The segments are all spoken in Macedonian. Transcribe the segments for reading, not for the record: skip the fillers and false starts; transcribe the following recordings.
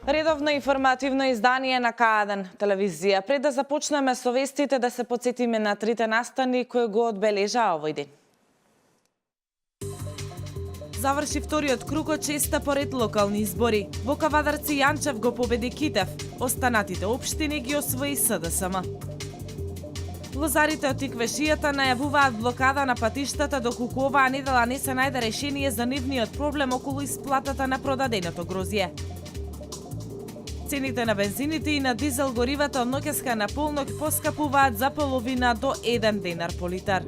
Редовно информативно издание на К1 телевизија. Пред да започнеме со вестите, да се потсетиме на трите настани кои го одбележаа овој ден. Заврши вториот круг од 6-та поред локални избори. Во Кавадарци Јанчев го победи Китев. Останатите општини ги освои СДСМ. Лозарите од Тиквешијата најавуваат блокада на патиштата доколку оваа недела не се најде решение за нивниот проблем околу исплатата на продаденото грозје. Цените на бензините и на дизел горивата од ноќеска на полнок поскапуваат за половина до 1 денар по литар.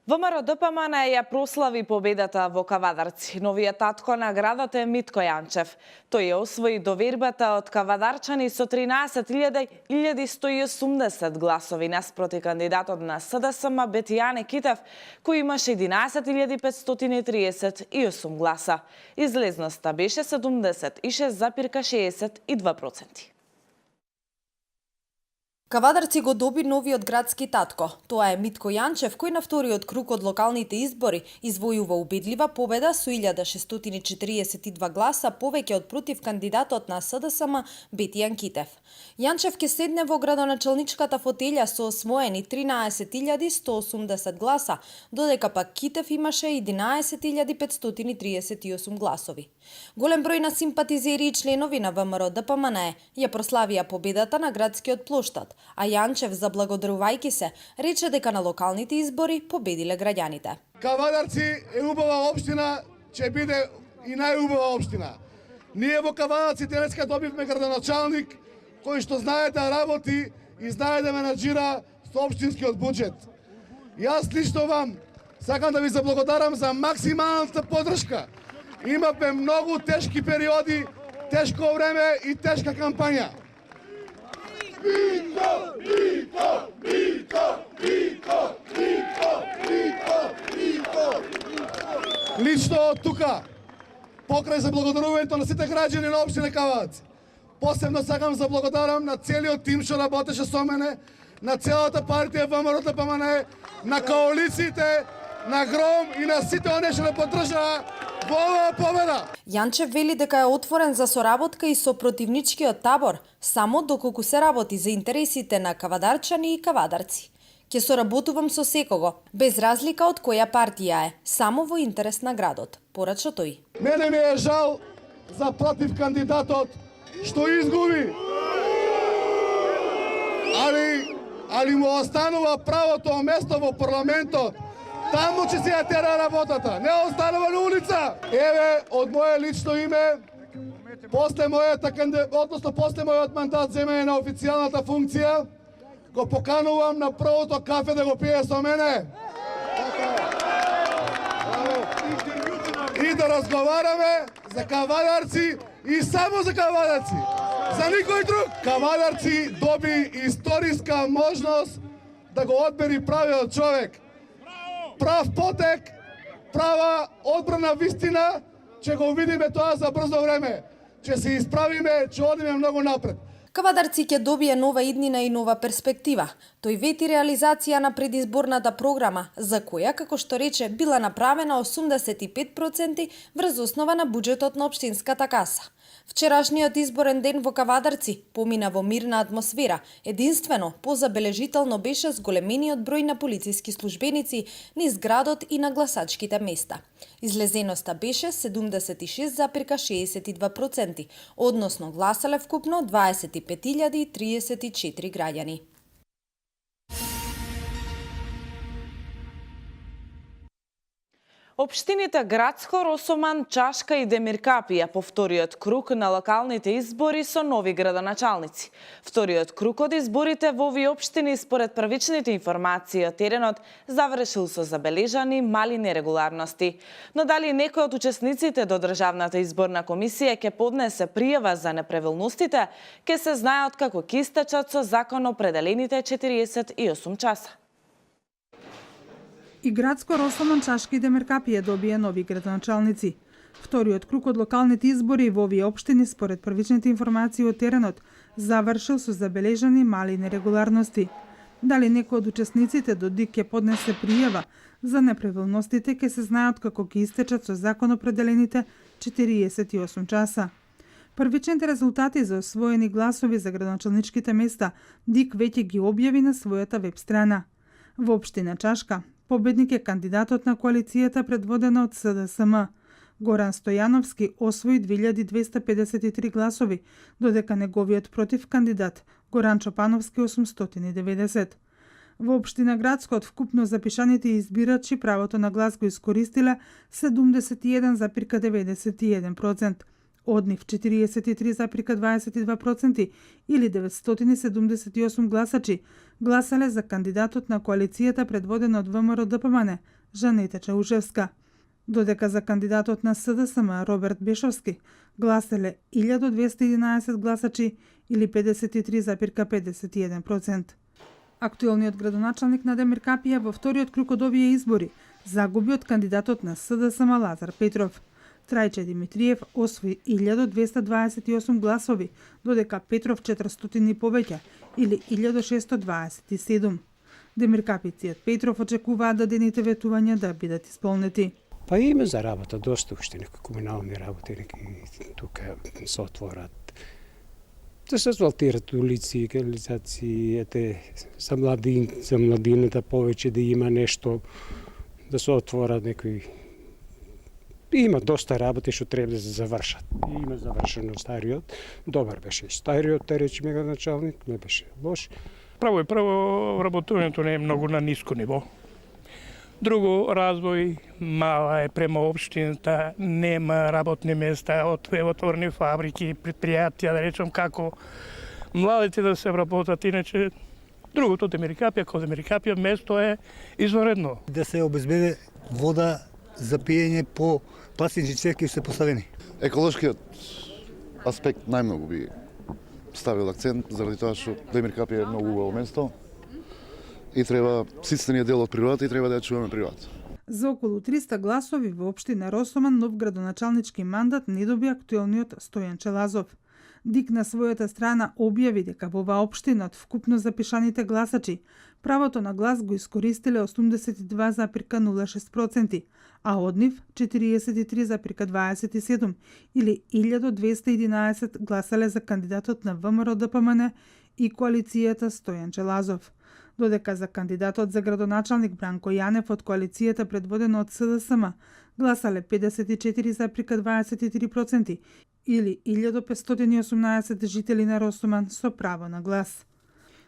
ВМРО ДПМН ја прослави победата во Кавадарци. Новиот татко на градот е Митко Јанчев. Тој ја освои довербата од кавадарчани со 13.180 гласови наспроти кандидатот на СДСМ Бетијане Китев, кој имаше 11.538 гласа. Излезноста беше 76,62%. Кавадарци го доби новиот градски татко. Тоа е Митко Јанчев, кој на вториот круг од локалните избори извојува убедлива победа со 1642 гласа повеќе од против кандидатот на СДСМ Бетијан Китев. Јанчев ќе седне во градоначалничката фотелја со освоени 13.180 гласа, додека пак Китев имаше 11.538 гласови. Голем број на симпатизери и членови на ВМРО ДПМН ја прославија победата на градскиот плоштад, а Јанчев, заблагодарувајќи се, рече дека на локалните избори победиле граѓаните. Кавадарци е убава општина, ќе биде и најубава општина. Ние во Кавадарци денеска добивме градоначалник кој што знае да работи и знае да менаџира со општинскиот буџет. Јас лично вам сакам да ви заблагодарам за максималната поддршка. Имавме многу тешки периоди, тешко време и тешка кампања. Лично од тука, покрај за благодарувањето на сите граѓани на општина Кавадарци, посебно сакам за благодарам на целиот тим што работеше со мене, на целата партија ВМРО ДПМН, на коалициите, на Гром и на сите оние што не поддржаа во оваа победа. Јанчев вели дека е отворен за соработка и со противничкиот табор, само доколку се работи за интересите на кавадарчани и кавадарци. Ќе соработувам со секого, без разлика од која партија е, само во интерес на градот, порача тој. Мене ми е жал за против кандидатот што изгуби. Али му останува правото место во парламентот. Таму ќе се ја тера работата, не останува на улица. Еве, од моје лично име, после мојот мандат земење на официјалната функција, го поканувам на првото кафе да го пие со мене. И да разговараме за Кавадарци и само за Кавадарци. За никој друг. Кавадарци доби историска можност да го одбери правиот човек. Прав потек, права одбрана вистина, ќе го видиме тоа за брзо време. Ќе се исправиме, ќе одиме многу напред. Кавадарци ќе добие нова иднина и нова перспектива. Тој вети реализација на предизборната програма, за која, како што рече, била направена 85% врз основа на буџетот на општинската каса. Вчерашниот изборен ден во Кавадарци помина во мирна атмосфера. Единствено, позабележително беше зголемениот број на полициски службеници низ градот и на гласачките места. Излезеноста беше 76,62%, односно гласале вкупно 25.034 граѓани. Општините Грацко, Росоман, Чашка и Демиркапија по вториот круг на локалните избори со нови градоначалници. Вториот круг од изборите во овие општини според првичните информации од теренот завршил со забележани мали нерегуларности. Но дали некој од учесниците до Државната изборна комисија ќе поднесе пријава за неправилностите, ќе се знае откако ќе истечат со закон определените 48 часа. И Грацко, Росоман, Чашка и Демиркапија добија нови градоначалници. Вториот круг од локалните избори во овие општини според првичните информации од теренот завршил со забележани мали нерегуларности. Дали некој од учесниците до ДИК ќе поднесе пријава за неправилностите ќе се знае откако ќе истечат со закон определените 48 часа. Првичните резултати за освоени гласови за градоначалничките места ДИК веќе ги објави на својата веб страна. Во општина Чашка победник е кандидатот на коалицијата предводена од СДСМ. Горан Стојановски освои 2253 гласови, додека неговиот против кандидат Горан Чопановски 890. Во општина Грацко од вкупно запишаните избирачи правото на глас го искористиле 71,91%. Од нив 43,22% или 978 гласачи гласале за кандидатот на коалицијата предводена од ВМРО ДПМН Жанета Чаушевска, додека за кандидатот на СДСМ Роберт Бешовски гласале 1211 гласачи или 53,51%. Актуелниот градоначалник на Демиркапија во вториот круг од овие избори загуби од кандидатот на СДСМ Лазар Петров. Трајче Димитриев освои 1228 гласови, додека Петров 400 повеќе, или 1627. Демиркапициот Петров очекуваат да дените ветувања да бидат исполнети. Па има за работа доста уште некои комунални работи, неки тука се отворат. Да се асфалтират улици, канализацијата, за младината повеќе да има нешто, да се отворат некои. Има доста работи што треба да се завршат. Има завршено стариот. Добар беше стариот, те речи меганачалник, не беше лош. Прво работувањето не е многу на ниско ниво. Друго, развој мала е према општината, нема работни места, отворени фабрики, предпријатија, да речем како младите да се вработат, иначе другото Демиркапија место е извонредно. Да се обезбеди вода за пиење по пластични цевки се поставени. Еколошкиот аспект најмногу би ставил акцент заради тоа што Демиркапија е многу убаво место и треба ситствениот дел од природата и треба да ја чуваме природата. За околу 300 гласови во општина Росоман нов градоначалнички мандат не доби актуелниот Стојан Челазов. ДИК на својата страна објави дека во оваа општина од вкупно запишаните гласачи правото на глас го искористиле 82,06%, а од нив 43,27 или 1211 гласале за кандидатот на ВМРО ДПМН и коалицијата Стојан Челазов, додека за кандидатот за градоначалник Бранко Јанев од коалицијата предводена од СДСМ гласале 54,23% или 1518 жители на Росоман со право на глас.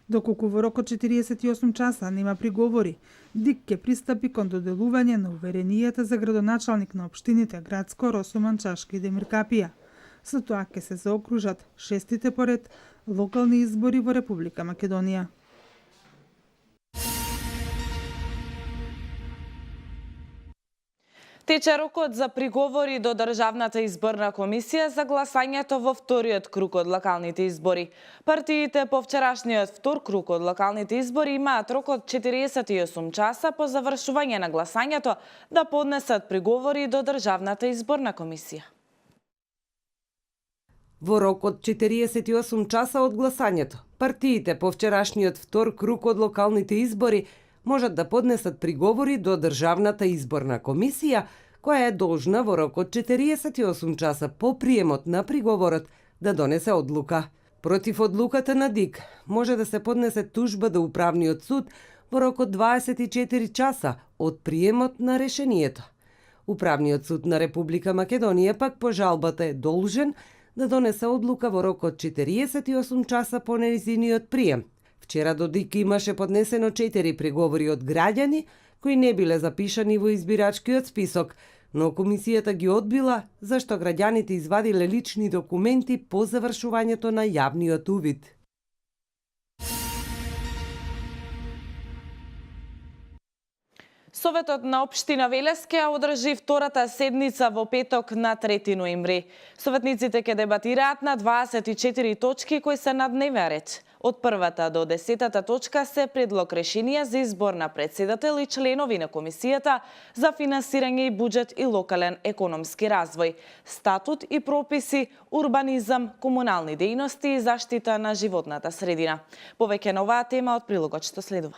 Доколку во рокот 48 часа нема приговори, ДИК ќе пристапи кон доделување на уверенијата за градоначалник на општините Грацко, Росоман, Чашка и Демиркапија. Со тоа ќе се заокружат шестите поред локални избори во Република Македонија. Тече рокот за приговори до Државната изборна комисија за гласањето во вториот круг од локалните избори. Партиите по вчерашниот втор круг од локалните избори имаат рок од 48 часа по завршување на гласањето да поднесат приговори до Државната изборна комисија. Во рок од 48 часа од гласањето, партиите по вчерашниот втор круг од локалните избори можат да поднесат приговори до Државната изборна комисија, која е должна во рок од 48 часа по приемот на приговорот да донесе одлука. Против одлуката на ДИК може да се поднесе тужба до Управниот суд во рок од 24 часа од приемот на решението. Управниот суд на Република Македонија пак по жалбата е должен да донесе одлука во рок од 48 часа по нејзиниот прием. Вчера до ДИК имаше поднесено 4 приговори од граѓани кои не биле запишани во избирачкиот список, но комисијата ги одбила зашто граѓаните извадиле лични документи по завршувањето на јавниот увид. Советот на општина Велес ќе одржи втората седница во петок на 3 ноември. Советниците ќе дебатираат на 24 точки кои се на дневен ред. Од првата до 10-та точка се предлог решение за избор на председател и членови на комисијата за финансирање и буџет и локален економски развој, статут и прописи, урбанизам, комунални дејности и заштита на животната средина. Повеќе на оваа тема од прилогот што следува.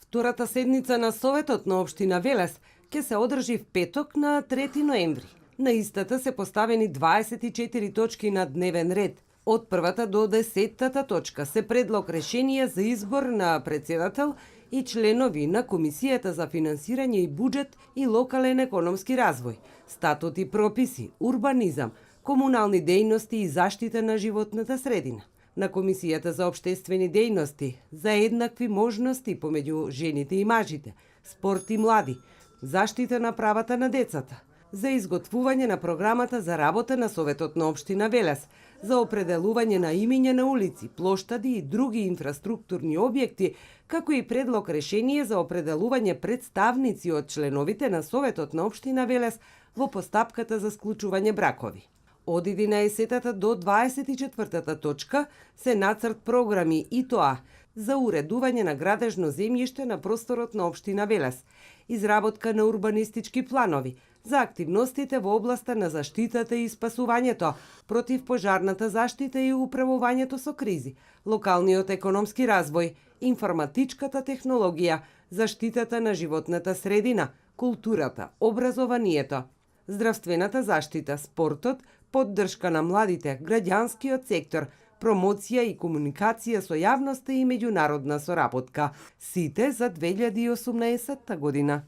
Втората седница на Советот на општина Велес ќе се одржи в петок на 3 ноември. На истата се поставени 24 точки на дневен ред. Од првата до 10-та точка се предлог решение за избор на председател и членови на комисијата за финансирање и буџет и локален економски развој, статут и прописи, урбанизам, комунални дејности и заштита на животната средина. На комисијата за општествени дејности, за еднакви можности помеѓу жените и мажите, спорт и млади, заштита на правата на децата, за изготвување на програмата за работа на Советот на општина Велес, за определување на имиња на улици, плоштади и други инфраструктурни објекти, како и предлог решение за определување представници од членовите на Советот на општина Велес во постапката за склучување бракови. Од 11-та до 24-та точка се нацрт програми и тоа за уредување на градежно земјиште на просторот на општина Велес, изработка на урбанистички планови, за активностите во областа на заштитата и спасувањето, против пожарната заштита и управувањето со кризи, локалниот економски развој, информатичката технологија, заштитата на животната средина, културата, образованието, здравствената заштита, спортот, поддршка на младите, граѓанскиот сектор, промоција и комуникација со јавноста и меѓународна соработка. Сите за 2018 година.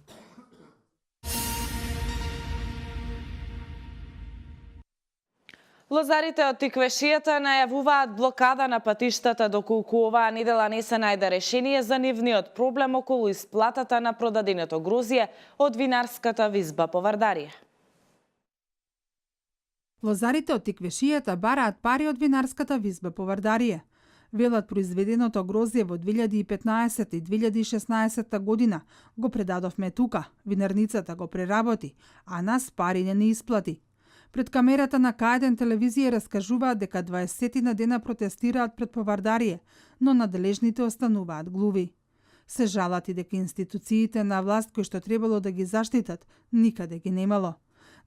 Лозарите од Тиквешијата најавуваат блокада на патиштата доколку оваа недела не се најде решение за нивниот проблем околу исплатата на продаденото грозје од винарската визба по Вардарие. Лозарите од Тиквешијата бараат пари од винарската визба по Вардарие. Велат произведеното грозје во 2015 и 2016 година го предадовме тука, винарницата го преработи, а нас пари не исплати. Пред камерата на К1 телевизија раскажуваат дека 20 на дена протестираат пред Повардарие, но надележните остануваат глуви. Се жалат и дека институциите на власт кои што требало да ги заштитат, никаде ги немало.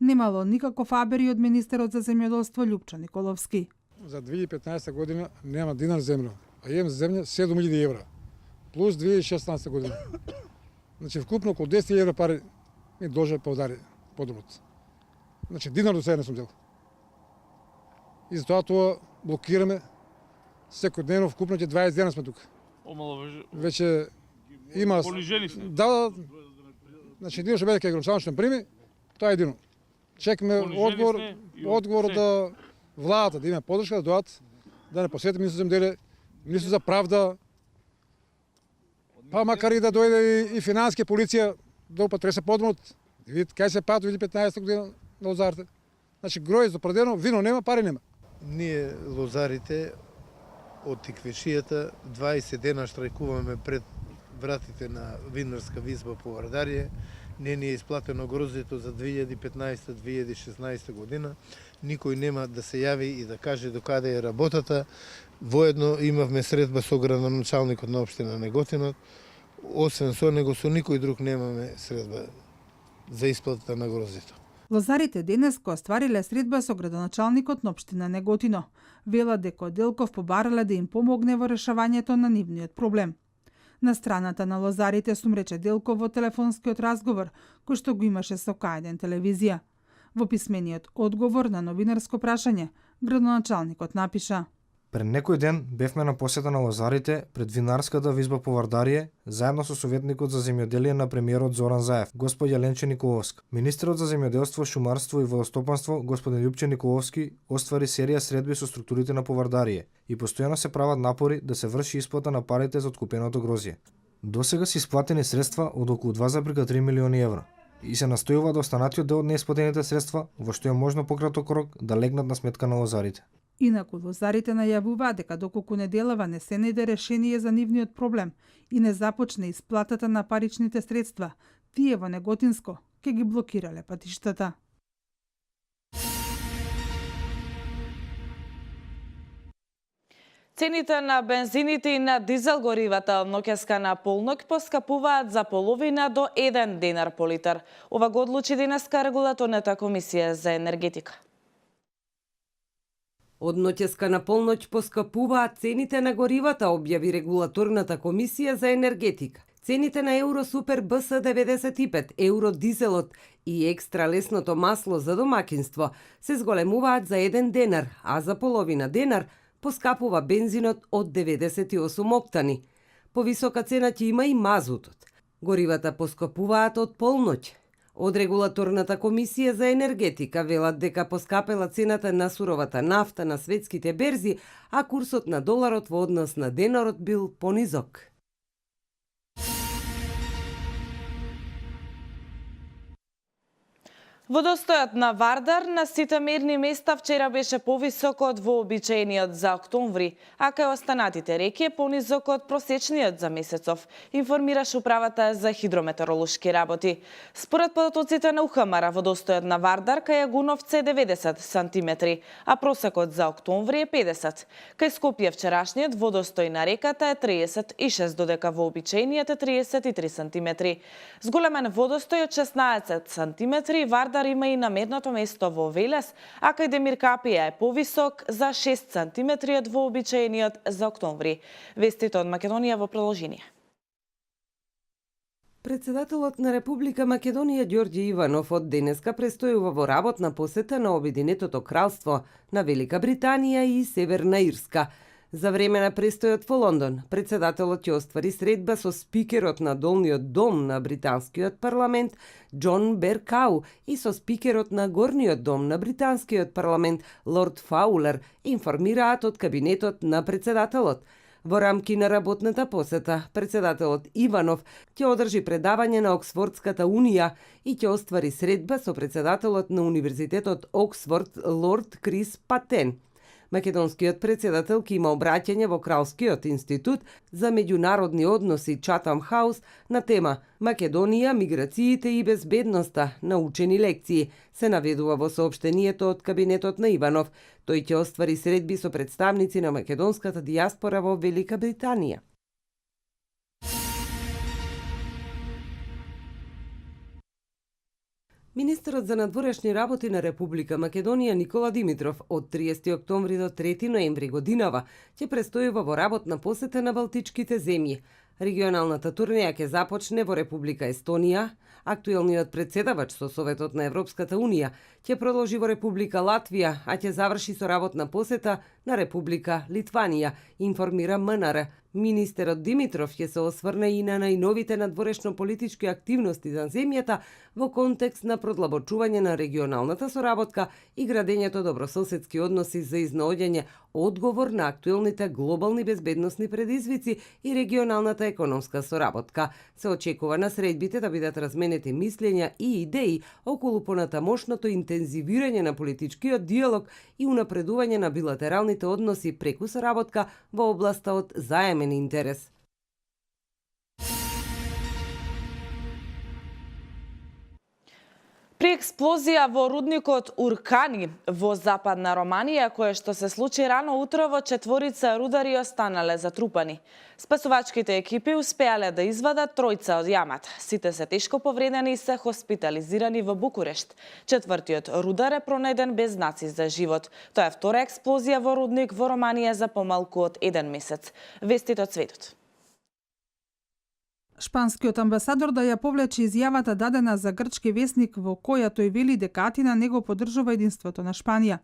Немало никаков абери од министерот за земјоделство Љупчо Николовски. За 2015 година нема динар земја, а имам земја 7.000 евра, плюс 2016 година. Значи вкупно околу 10 евра пари ми должи Повардарие подобот. Значи, динар до сега не сум дел. И затоа тоа блокираме секојдневно, вкупно ќе 20 дена сме тука. Веќе има... Понижени сме. Да, значи едино што биде кај градоначалник што прими, тоа е едино. Чекаме одговор да владата, да има подршка, да дојат, да не посети министр за земјоделие, министр за правда, па макар и да дојде и финансија, полиција, да употреса подмот, да видите кај се пат 2015 година на лозарите. Значи, гроје продадено, вино нема, пари нема. Ние, лозарите, од Тиквешијата, 20 дена штрајкуваме пред вратите на винарска визба по Вардарие. Не ни е исплатено грозјето за 2015-2016 година. Никој нема да се јави и да каже докаде е работата. Воедно имавме средба со градоначалникот на општина Неготинот. Освен со него, со никој друг немаме средба за исплатата на грозјето. Лозарите денеска оствариле средба со градоначалникот на општина Неготино. Велат дека Делков побарале да им помогне во решавањето на нивниот проблем. На страната на лозарите сумрече Делков во телефонскиот разговор, кој што го имаше со К1 телевизија. Во писмениот одговор на новинарско прашање, градоначалникот напиша: Пред некој ден бевме на посета на лозарите пред винарската визба по Вардарие, заедно со советникот за земјоделие на премиерот Зоран Заев, господја Ленче Николовски. Министерот за земјоделство, шумарство и водостопанство, господин Љупче Николовски, оствари серија средби со структурите на Повардарие и постојано се прават напори да се врши исплата на парите за откупеното грозје. Досега се исплатени средства од околу 2,3 милиони евра и се настојува да останатиот дел од неисплатените средства, во што е можно пократок рок, да легнат на сметка на лозарите. Инаку лозарите најавуваат дека доколку неделава не се најде решение за нивниот проблем и не започне исплатата на паричните средства, тие во Неготинско ќе ги блокирале патиштата. Цените на бензините и на дизел горивата од ноќеска на полнок поскапуваат за половина до 1 денар по литар. Ова го одлучи денеска регулаторната комисија за енергетика. Од ноќеска на полноќ поскапуваат цените на горивата, објави регулаторната комисија за енергетика. Цените на Евро Супер БС 95, Евро дизелот и екстра лесното масло за домакинство се зголемуваат за 1 денар, а за половина денар поскапува бензинот од 98 октани. Повисока цена ќе има и мазутот. Горивата поскапуваат од полноќ. Од регулаторната комисија за енергетика велат дека поскапела цената на суровата нафта на светските берзи, а курсот на доларот во однос на денарот бил понизок. Водостојот на Вардар на сите мерни места вчера беше повисок од вообичаениот за октомври, а кај останатите реки е понизок од просечниот за месецов, информираше управата за хидрометеоролошки работи. Според податоците на УХМР, водостојот на Вардар кај Јагуновце е 90 сантиметри, а просекот за октомври е 50. Кај Скопје вчерашниот водостој на реката е 36, додека вообичаениот е 33 сантиметри. Зголемен водостој од 16 сантиметри, Вардар има и на мерното место во Велес, а кај Демир Капија е повисок за 6 сантиметри од вообичаениот за октомври. Вестите од Македонија во продолжение. Председателот на Република Македонија Ѓорѓе Иванов од денеска престојува во работна посета на Обединетото кралство, на Велика Британија и Северна Ирска. За време на престојот во Лондон, председателот ќе оствари средба со спикерот на долниот дом на британскиот парламент Џон Беркау и со спикерот на горниот дом на британскиот парламент Лорд Фаулер, информираат од кабинетот на председателот. Во рамки на работната посета, председателот Иванов ќе одржи предавање на Оксфордската унија и ќе оствари средба со председателот на Универзитетот Оксфорд Лорд Крис Патен. Македонскиот председател ќе има обраќање во Кралскиот институт за меѓународни односи Чатам Хаус на тема Македонија, миграциите и безбедноста, научени лекции, се наведува во соопштението од кабинетот на Иванов. Тој ќе оствари средби со представници на македонската дијаспора во Велика Британија. Министерот за надворешни работи на Република Македонија Никола Димитров од 30 октомври до 3 ноември годинава ќе престојува во работна посета на Балтичките земји. Регионалната турнеја ќе започне во Република Естонија, актуелниот председавач со Советот на Европската Унија ќе продолжи во Република Латвија, а ќе заврши со работна посета на Република Литванија, информира МНР. Министерот Димитров ќе се осврне и на најновите надворешно-политички активности за земјата во контекст на продлабочување на регионалната соработка и градењето добрососедски односи за изнаоѓање одговор на актуелните глобални безбедносни предизвици и регионалната економска соработка. Се очекува на средбите да бидат разменети мислења и идеи околу понатамошното интензивирање на политичкиот диалог и унапредување на билатералните односи преку соработка во областа од заемен интерес. При експлозија во рудникот Уркани во западна Романија, кое што се случи рано утрово, 4 рудари останале затрупани. Спасувачките екипи успеале да извадат 3 од јамата. Сите се тешко повредени и се хоспитализирани во Букурешт. 4-тиот рудар е пронајден без знаци за живот. Тоа е втора експлозија во рудник во Романија за помалку од 1 месец. Вестите од светот. Шпанскиот амбасадор да ја повлече изјавата дадена за грчки весник во која тој вели дека Атина не го поддржува единството на Шпанија.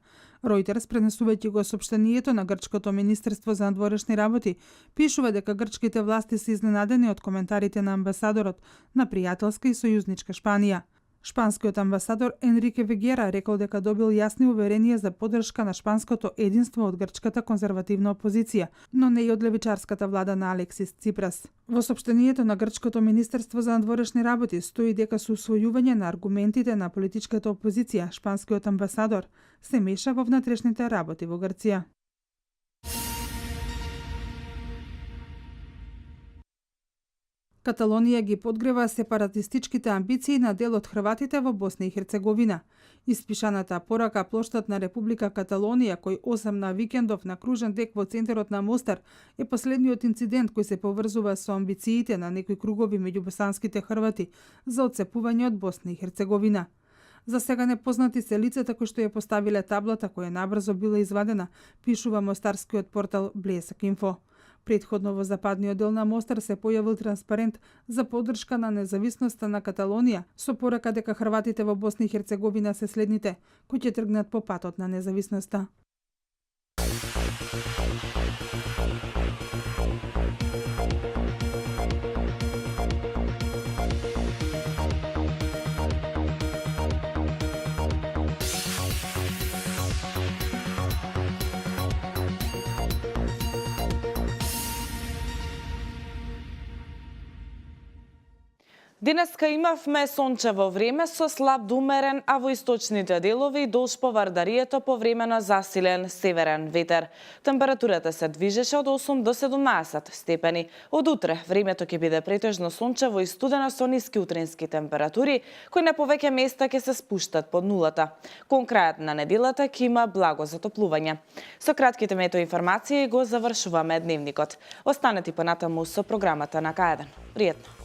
Ројтерс, пренесувајќи го соопштението на грчкото министерство за надворешни работи, пишува дека грчките власти се изненадени од коментарите на амбасадорот на пријателска и сојузничка Шпанија. Шпанскиот амбасадор Енрике Вегера рекол дека добил јасни уверенија за поддршка на шпанското единство од грчката конзервативна опозиција, но не и од левичарската влада на Алексис Ципрас. Во сопштението на грчкото министерство за надворешни работи стои дека со усвојување на аргументите на политичката опозиција, шпанскиот амбасадор се меша во внатрешните работи во Грција. Каталонија ги подгрева сепаратистичките амбиции на дел од хрватите во Босна и Херцеговина. Испишаната порака плоштад на Република Каталонија, кој 8 на викендов на кружен дек во центарот на Мостар, е последниот инцидент кој се поврзува со амбициите на некои кругови меѓу босанските хрвати за отцепување од Босна и Херцеговина. За сега непознати се лицата кои што ја поставиле таблата која набрзо била извадена, пишува мостарскиот портал Блесак Инфо. Предходно во западниот дел на Мостар се појавил транспарент за поддршка на независноста на Каталонија со порака дека хрватите во Босна и Херцеговина се следните кои ќе тргнат по патот на независноста. Денеска имавме сончево време со слаб до умерен, а во источните делови долж по Вардарието повремено засилен северен ветер. Температурата се движеше од 8 до 17 степени. Од утре времето ќе биде претежно сончево и студено со ниски утрински температури, кои на повеќе места ќе се спуштат под нулата. Кон крајот на неделата ќе има благо затоплување. Со кратките метеоинформации го завршуваме дневникот. Останете понатаму со програмата на К1. Пријатно!